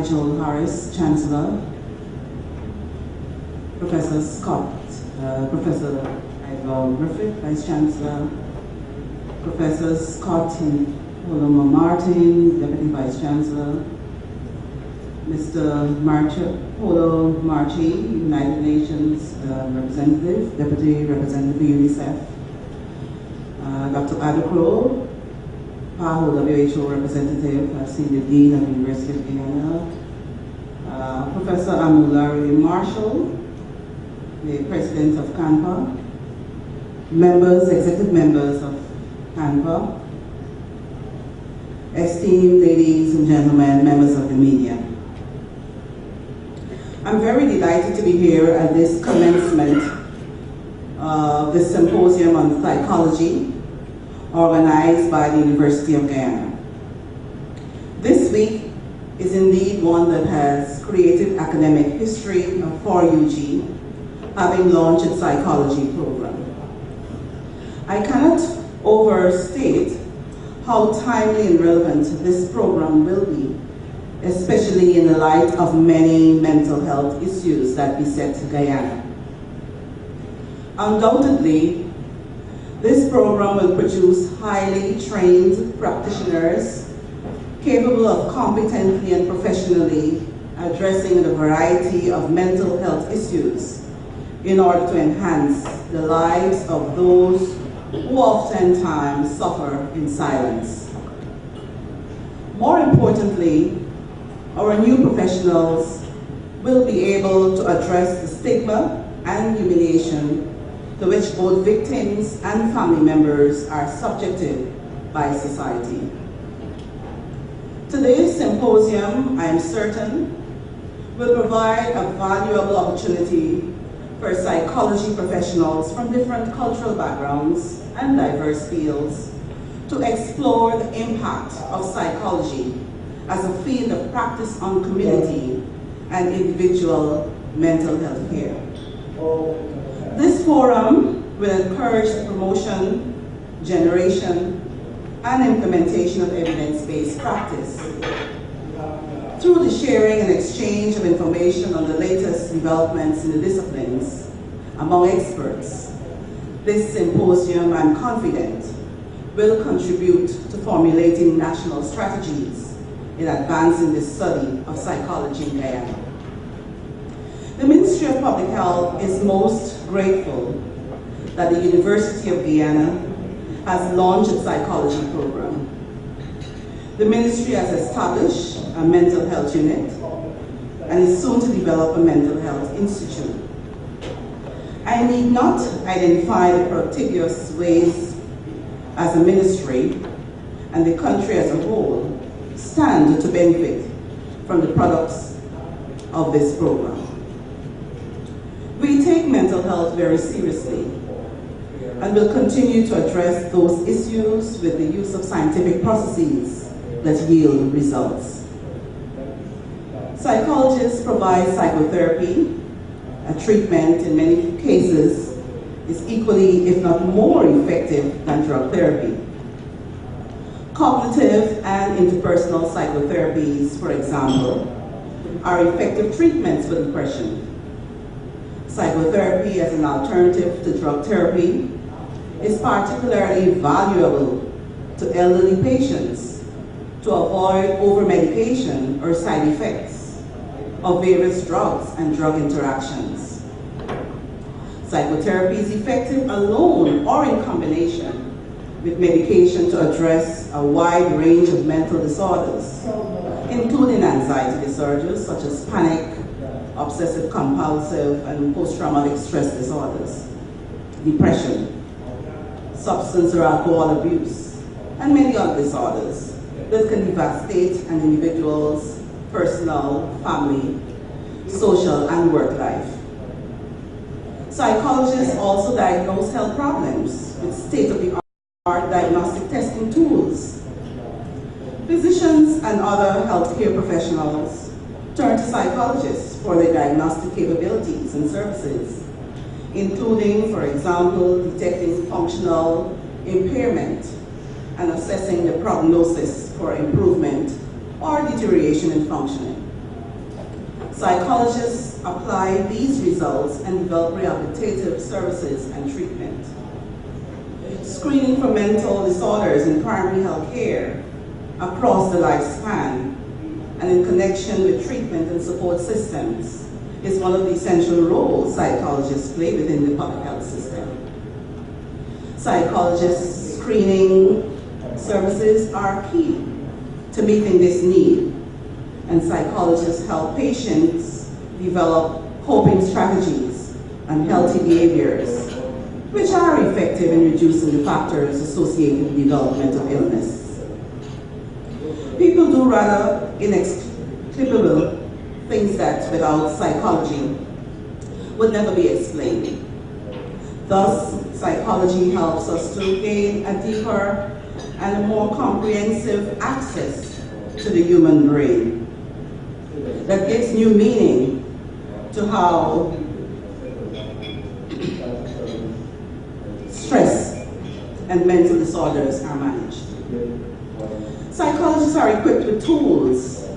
Nigel Harris, Chancellor, Professor Scott, Professor Ivor Griffith, Vice Chancellor, Professor Scott Holoma Martin, Deputy Vice Chancellor, Mr. Polo Marchi, United Nations Representative, Deputy Representative for UNICEF, Dr. Adokro, PAHO WHO Representative, Senior Dean of the University of Guyana, Professor Amulari Marshall, the President of CANPA, executive members of CANPA, esteemed ladies and gentlemen, members of the media. I'm very delighted to be here at this commencement of this symposium on psychology organized by the University of Guyana. This week is indeed one that has created academic history for UG, having launched its psychology program. I cannot overstate how timely and relevant this program will be, especially in the light of many mental health issues that beset Guyana. Undoubtedly, this program will produce highly trained practitioners capable of competently and professionally addressing a variety of mental health issues in order to enhance the lives of those who oftentimes suffer in silence. More importantly, our new professionals will be able to address the stigma and humiliation to which both victims and family members are subjected by society. Today's symposium, I am certain, will provide a valuable opportunity for psychology professionals from different cultural backgrounds and diverse fields to explore the impact of psychology as a field of practice on community and individual mental health care. This forum will encourage the promotion, generation, and implementation of evidence-based practice through the sharing and exchange of information on the latest developments in the disciplines among experts. This symposium, I'm confident, will contribute to formulating national strategies in advancing the study of psychology in Guyana. The Ministry of Public Health is most grateful that the University of Guyana has launched its psychology program. The Ministry has established a mental health unit and is soon to develop a mental health institute. I need not identify the prodigious ways as a ministry and the country as a whole stand to benefit from the products of this program. We take mental health very seriously and will continue to address those issues with the use of scientific processes that yield results. Psychologists provide psychotherapy. A treatment in many cases is equally, if not more effective than drug therapy. Cognitive and interpersonal psychotherapies, for example, are effective treatments for depression. Psychotherapy as an alternative to drug therapy is particularly valuable to elderly patients to avoid over-medication or side effects of various drugs and drug interactions. Psychotherapy is effective alone or in combination with medication to address a wide range of mental disorders, including anxiety disorders such as panic, obsessive compulsive, and post-traumatic stress disorders, depression, substance or alcohol abuse, and many other disorders that can devastate an individual's personal, family, social, and work life. Psychologists also diagnose health problems with state-of-the-art diagnostic testing tools. Physicians and other healthcare professionals turn to psychologists for their diagnostic capabilities and services, including, for example, detecting functional impairment and assessing the prognosis for improvement or deterioration in functioning. Psychologists apply these results and develop rehabilitative services and treatment. Screening for mental disorders in primary health care across the lifespan and in connection with treatment and support systems is one of the essential roles psychologists play within the public health system. Psychologists' screening services are key to meeting this need, and psychologists help patients develop coping strategies and healthy behaviors, which are effective in reducing the factors associated with the development of illness. People do rather inexplicable things that without psychology would never be explained. Thus, psychology helps us to gain a deeper and a more comprehensive access to the human brain that gives new meaning to how stress and mental disorders are managed. Psychologists are equipped with tools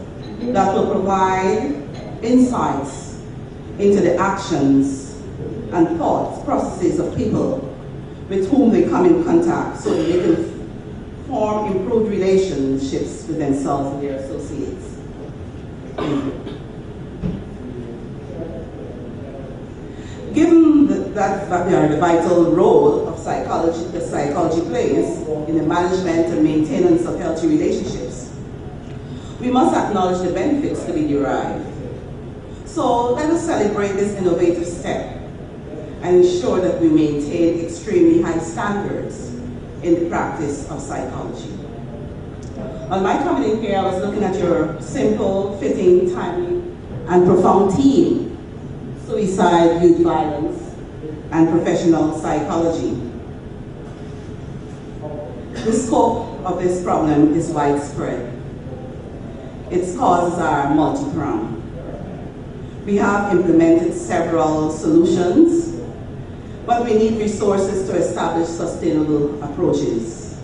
that will provide insights into the actions and thoughts, processes of people with whom they come in contact so that they can form improved relationships with themselves and their associates. Given that the vital role of psychology plays in the management and maintenance of healthy relationships, we must acknowledge the benefits to be derived. So let us celebrate this innovative step and ensure that we maintain extremely high standards in the practice of psychology. On my coming in here, I was looking at your simple, fitting, timely, and profound theme: suicide, youth violence, and professional psychology. The scope of this problem is widespread. Its causes are multi-pronged. We have implemented several solutions, but we need resources to establish sustainable approaches.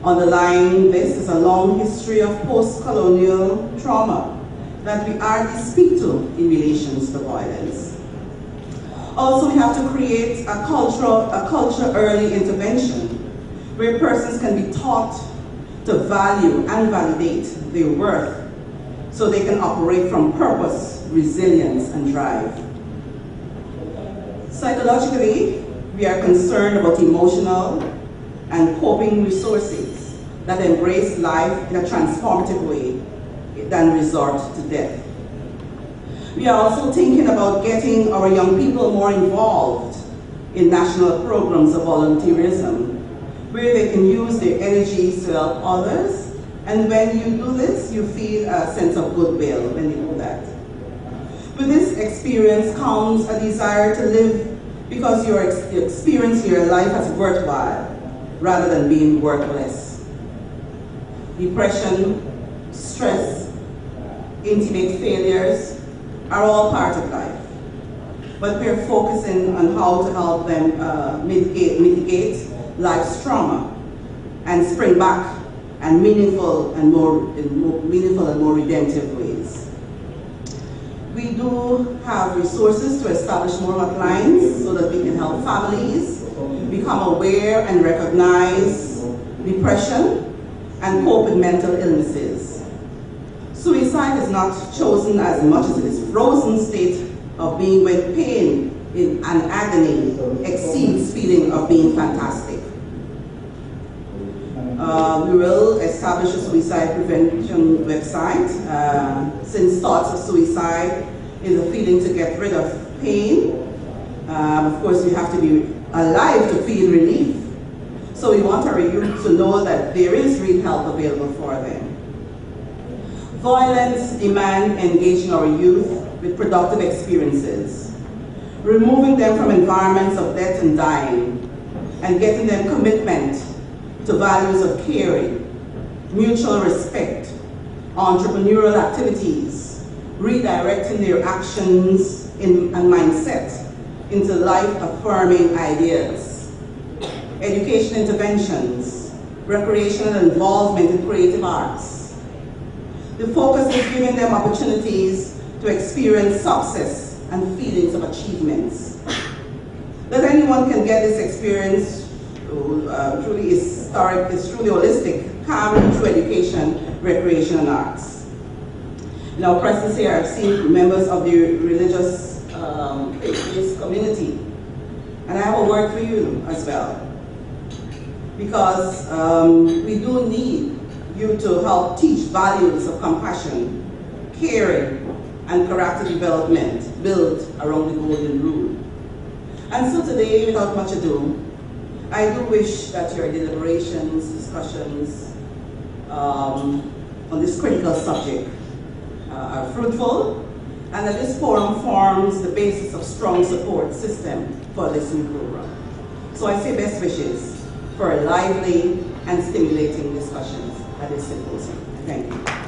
Underlying this is a long history of post-colonial trauma that we hardly speak to in relation to violence. Also, we have to create a culture early intervention where persons can be taught to value and validate their worth so they can operate from purpose, resilience, and drive. Psychologically, we are concerned about emotional and coping resources that embrace life in a transformative way than resort to death. We are also thinking about getting our young people more involved in national programs of volunteerism, where they can use their energies to help others, and when you do this, you feel a sense of goodwill when you do that. With this experience comes a desire to live because your experience in your life as worthwhile rather than being worthless. Depression, stress, intimate failures are all part of life, but we're focusing on how to help them mitigate life's trauma and spring back and meaningful and more redemptive ways. We do have resources to establish more hotlines so that we can help families become aware and recognize depression and cope with mental illnesses. Suicide is not chosen as much as it is frozen state of being when pain and agony exceeds feeling of being fantastic. We will establish a suicide prevention website, since thoughts of suicide is a feeling to get rid of pain. Of course, you have to be alive to feel relief. So we want our youth to know that there is real help available for them. Violence demands engaging our youth with productive experiences, removing them from environments of death and dying, and getting them commitment to values of caring, mutual respect, entrepreneurial activities, redirecting their actions and mindset into life-affirming ideas, education interventions, recreational involvement in creative arts, The focus is giving them opportunities to experience success and feelings of achievements. That anyone can get this experience truly historic, is truly holistic, calming through education, recreation, and arts. In our presence here, I've seen members of the religious faith-based community, and I have a word for you as well. Because we do need you to help teach values of compassion, caring, and character development built around the golden rule. And so today, without much ado, I do wish that your deliberations, discussions on this critical subject are fruitful, and that this forum forms the basis of strong support system for this new program. So I say best wishes for a lively and stimulating discussions at this symposium. Thank you.